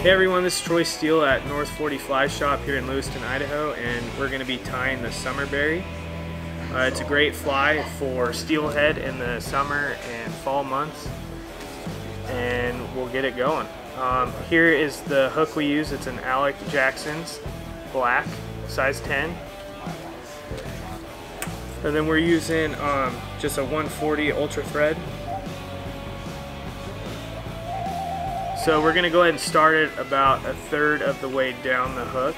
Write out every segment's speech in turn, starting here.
Hey everyone, this is Troy Steele at North 40 Fly Shop here in Lewiston, Idaho, and we're going to be tying the summerberry. It's a great fly for steelhead in the summer and fall months, and we'll get it going. Here is the hook we use. It's an Alec Jackson's black, size 10. And then we're using just a 140 ultra thread. So we're going to go ahead and start it about a third of the way down the hook.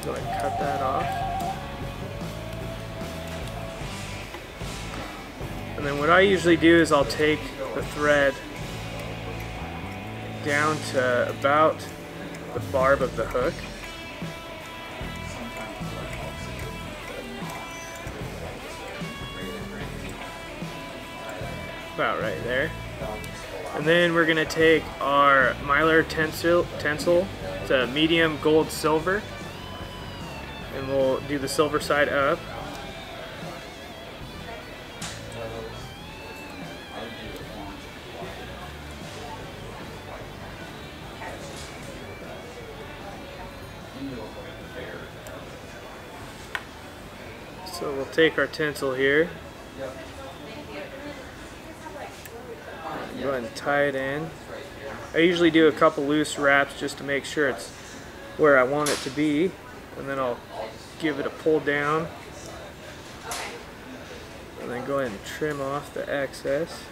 Go ahead and cut that off. And then what I usually do is I'll take the thread down to about the barb of the hook. About right there. And then we're going to take our Mylar Tinsel, it's a medium gold silver, and we'll do the silver side up. So we'll take our tinsel here. Go ahead and tie it in. I usually do a couple loose wraps just to make sure it's where I want it to be, and then I'll give it a pull down, and then go ahead and trim off the excess.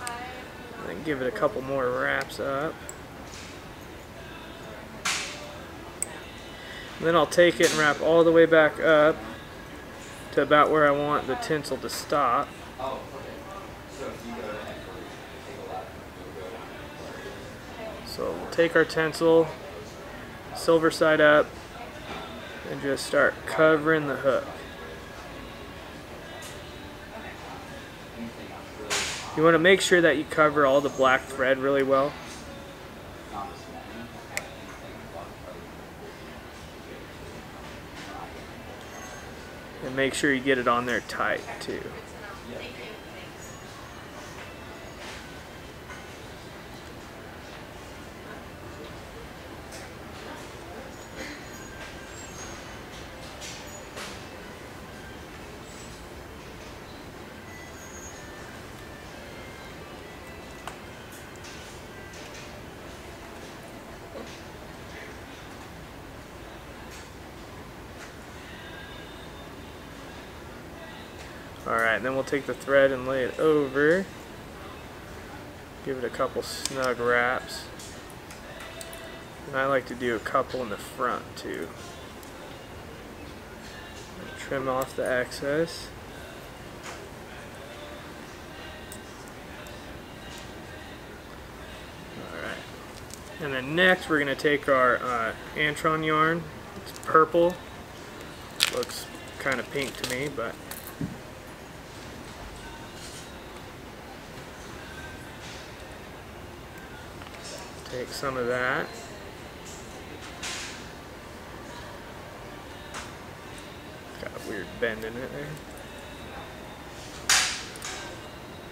And then give it a couple more wraps up. And then I'll take it and wrap all the way back up to about where I want the tinsel to stop. So we'll take our tinsel, silver side up, and just start covering the hook. You want to make sure that you cover all the black thread really well. And make sure you get it on there tight too. Alright, then we'll take the thread and lay it over. Give it a couple snug wraps. And I like to do a couple in the front too. Trim off the excess. Alright. And then next we're going to take our Antron yarn. It's purple. Looks kind of pink to me, but take some of that. Got a weird bend in it there.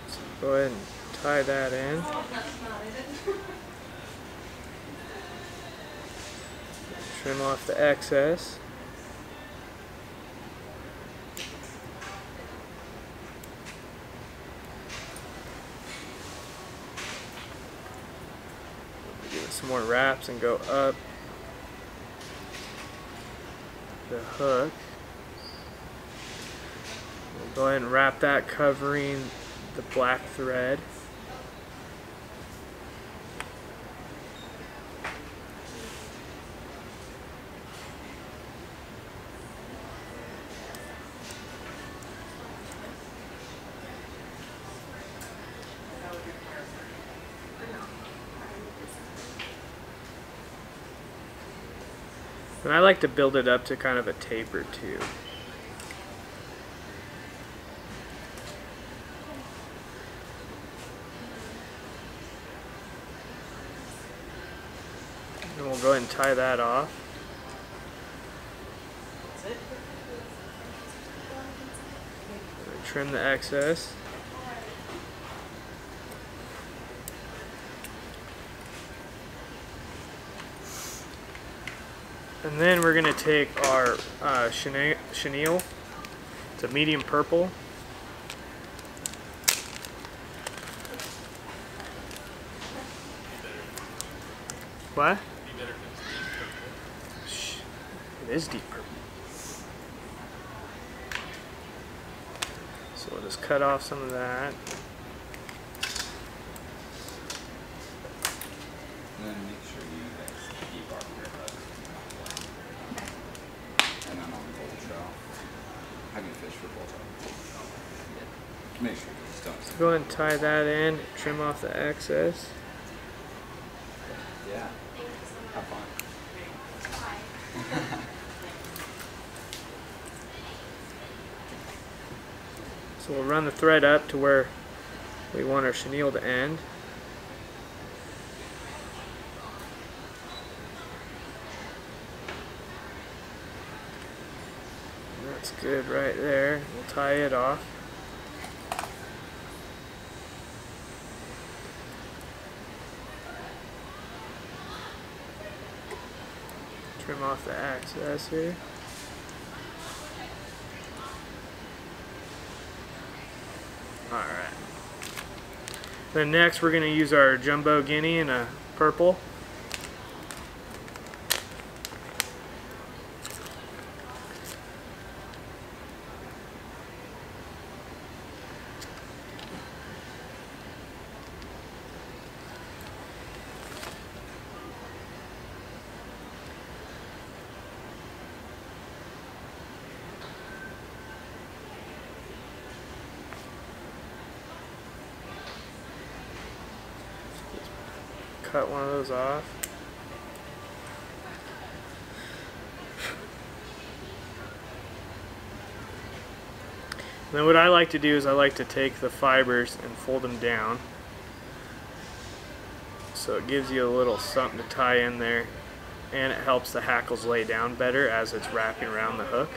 So go ahead and tie that in. Trim off the excess. Some more wraps and go up the hook. We'll go ahead and wrap that covering the black thread. And I like to build it up to kind of a taper too. And we'll go ahead and tie that off. Trim the excess. And then we're going to take our chenille. It's a medium purple. What? It is deep purple. So we'll just cut off some of that. And then make sure you guys keep our hair hooks. And then on bull trout. How do you fish for bull trout? Make sure you just don't. So go ahead and tie that in, trim off the excess. Yeah. Have fun. So we'll run the thread up to where we want our chenille to end. And that's good right there. We'll tie it off. Trim off the excess here. Alright. Then next we're going to use our jumbo guinea in a purple. Cut one of those off. And then what I like to do is I like to take the fibers and fold them down. So it gives you a little something to tie in there, and it helps the hackles lay down better as it's wrapping around the hook.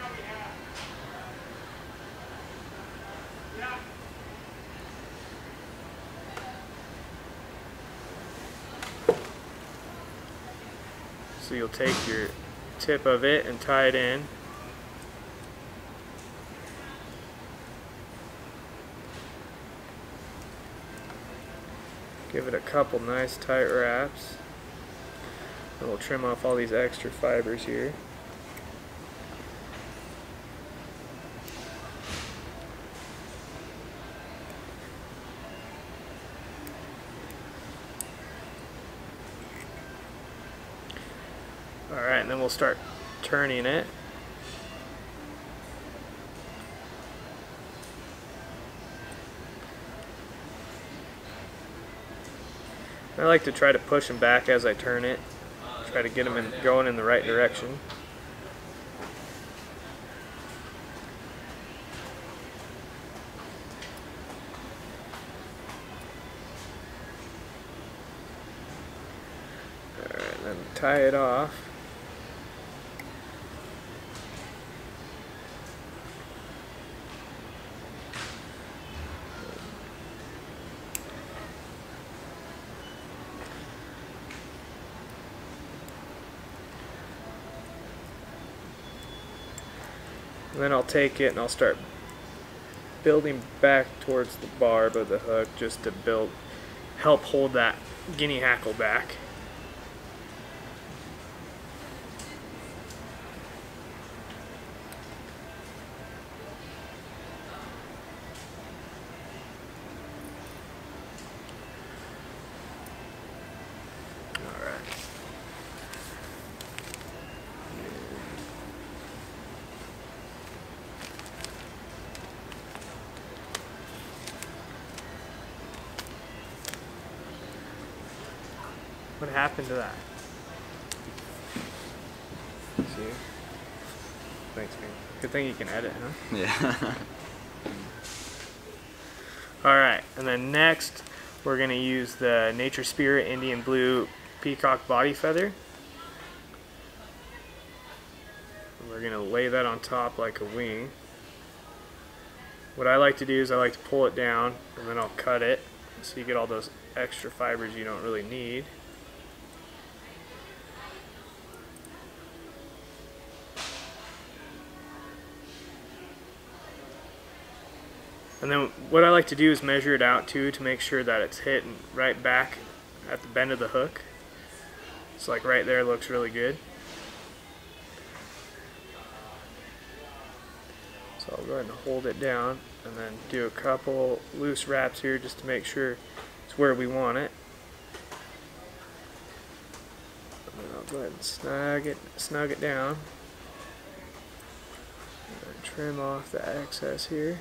So you'll take your tip of it and tie it in. Give it a couple nice tight wraps. And we'll trim off all these extra fibers here. Alright, and then we'll start turning it. I like to try to push them back as I turn it. Try to get them going in the right direction. Alright, then tie it off. And then I'll take it and I'll start building back towards the barb of the hook just to help hold that guinea hackle back. What happened to that? See? Thanks, man. Good thing you can edit, huh? Yeah. Alright, and then next we're going to use the Nature Spirit Indian Blue Peacock Body Feather. We're going to lay that on top like a wing. What I like to do is I like to pull it down and then I'll cut it so you get all those extra fibers you don't really need. And then what I like to do is measure it out too to make sure that it's hitting right back at the bend of the hook. It's like right there looks really good. So I'll go ahead and hold it down and then do a couple loose wraps here just to make sure it's where we want it. And then I'll go ahead and snug it down. And then trim off the excess here.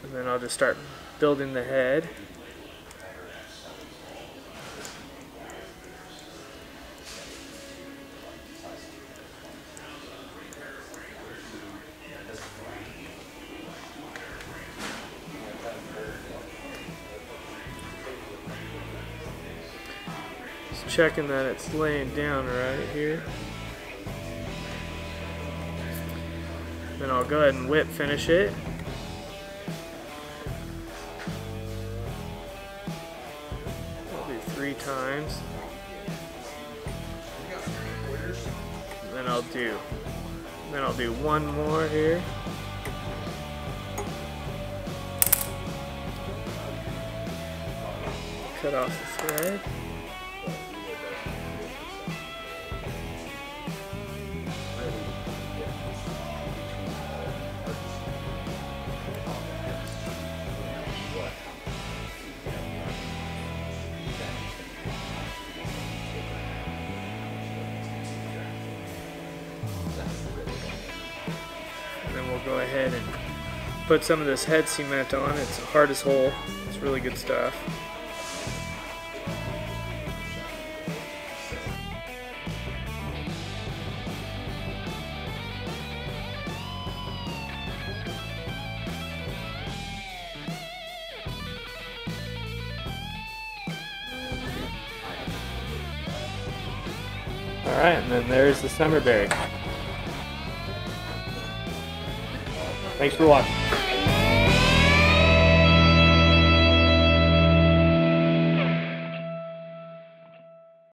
And then I'll just start building the head. Just checking that it's laying down right here. Then I'll go ahead and whip finish it. I'll do 3 times. And then I'll do one more here. Cut off the thread. Go ahead and put some of this head cement on. It's hard as hole. It's really good stuff. Alright, and then there's the summerberry. Thanks for watching.